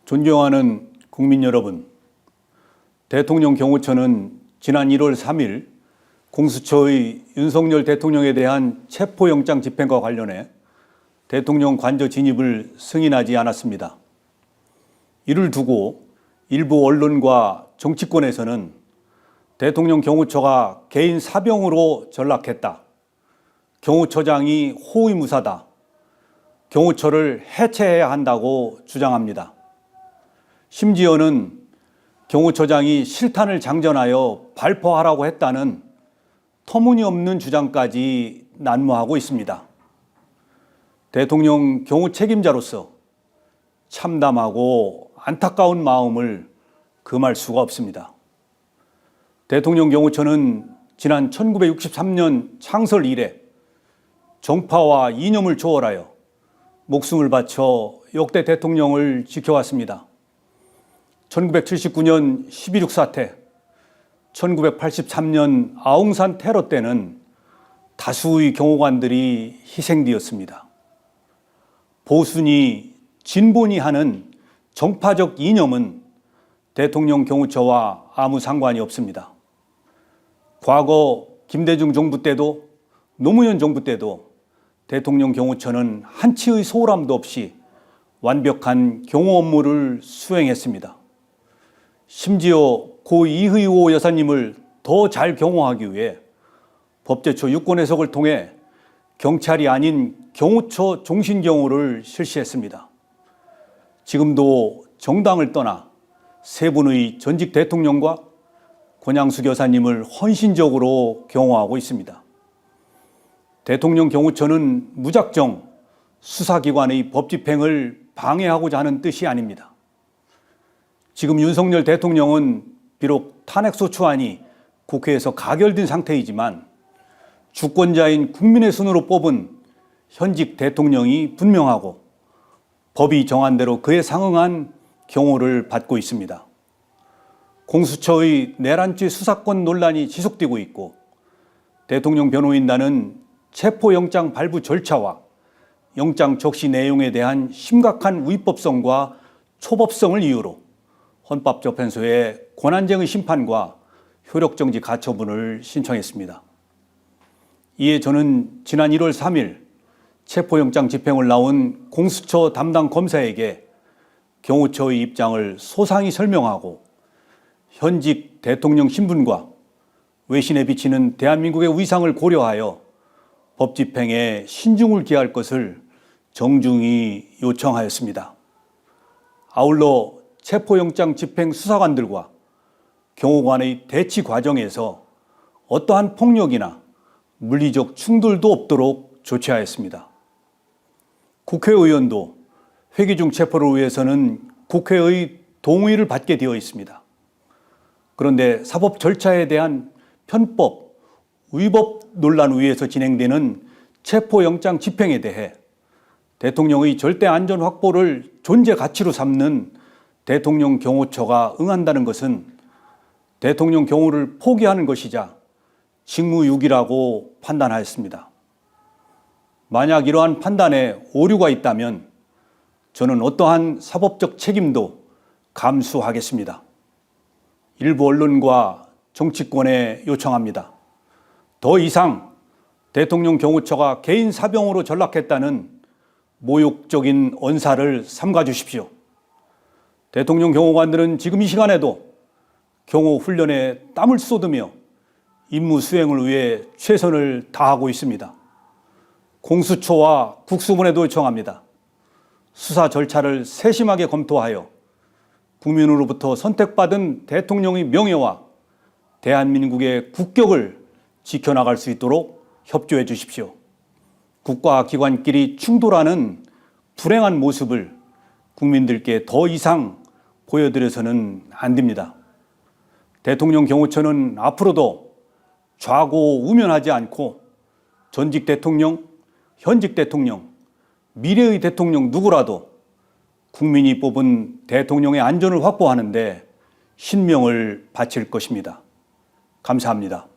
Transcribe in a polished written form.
존경하는 국민 여러분, 대통령 경호처는 지난 1월 3일 공수처의 윤석열 대통령에 대한 체포영장 집행과 관련해 대통령 관저 진입을 승인하지 않았습니다. 이를 두고 일부 언론과 정치권에서는 대통령 경호처가 개인 사병으로 전락했다, 경호처장이 호위무사다, 경호처를 해체해야 한다고 주장합니다. 심지어는 경호처장이 실탄을 장전하여 발포하라고 했다는 터무니없는 주장까지 난무하고 있습니다. 대통령 경호 책임자로서 참담하고 안타까운 마음을 금할 수가 없습니다. 대통령 경호처는 지난 1963년 창설 이래 정파와 이념을 초월하여 목숨을 바쳐 역대 대통령을 지켜왔습니다. 1979년 12.6 사태, 1983년 아웅산 테러 때는 다수의 경호관들이 희생되었습니다. 보수니 진보니 하는 정파적 이념은 대통령 경호처와 아무 상관이 없습니다. 과거 김대중 정부 때도 노무현 정부 때도 대통령 경호처는 한치의 소홀함도 없이 완벽한 경호 업무를 수행했습니다. 심지어 고 이의호 여사님을 더 잘 경호하기 위해 법제처 유권 해석을 통해 경찰이 아닌 경호처 종신경호를 실시했습니다. 지금도 정당을 떠나 세 분의 전직 대통령과 권양숙 여사님을 헌신적으로 경호하고 있습니다. 대통령 경호처는 무작정 수사기관의 법 집행을 방해하고자 하는 뜻이 아닙니다. 지금 윤석열 대통령은 비록 탄핵소추안이 국회에서 가결된 상태이지만 주권자인 국민의 손으로 뽑은 현직 대통령이 분명하고 법이 정한 대로 그에 상응한 경호를 받고 있습니다. 공수처의 내란죄 수사권 논란이 지속되고 있고 대통령 변호인단은 체포영장 발부 절차와 영장 적시 내용에 대한 심각한 위법성과 초법성을 이유로 헌법재판소에 권한쟁의 심판과 효력정지 가처분을 신청했습니다. 이에 저는 지난 1월 3일 체포영장 집행을 나온 공수처 담당 검사에게 경호처의 입장을 소상히 설명하고 현직 대통령 신분과 외신에 비치는 대한민국의 위상을 고려하여 법 집행에 신중을 기할 것을 정중히 요청하였습니다. 아울러 체포영장 집행 수사관들과 경호관의 대치 과정에서 어떠한 폭력이나 물리적 충돌도 없도록 조치하였습니다. 국회의원도 회기 중 체포를 위해서는 국회의 동의를 받게 되어 있습니다. 그런데 사법 절차에 대한 편법, 위법 논란 위에서 진행되는 체포영장 집행에 대해 대통령의 절대 안전 확보를 존재 가치로 삼는 대통령 경호처가 응한다는 것은 대통령 경호를 포기하는 것이자 직무유기라고 판단하였습니다. 만약 이러한 판단에 오류가 있다면 저는 어떠한 사법적 책임도 감수하겠습니다. 일부 언론과 정치권에 요청합니다. 더 이상 대통령 경호처가 개인 사병으로 전락했다는 모욕적인 언사를 삼가 주십시오. 대통령 경호관들은 지금 이 시간에도 경호 훈련에 땀을 쏟으며 임무 수행을 위해 최선을 다하고 있습니다. 공수처와 국수본에도 요청합니다. 수사 절차를 세심하게 검토하여 국민으로부터 선택받은 대통령의 명예와 대한민국의 국격을 지켜나갈 수 있도록 협조해 주십시오. 국가 기관끼리 충돌하는 불행한 모습을 국민들께 더 이상 보여드려서는 안 됩니다. 대통령 경호처는 앞으로도 좌고우면하지 않고 전직 대통령, 현직 대통령, 미래의 대통령 누구라도 국민이 뽑은 대통령의 안전을 확보하는 데 신명을 바칠 것입니다. 감사합니다.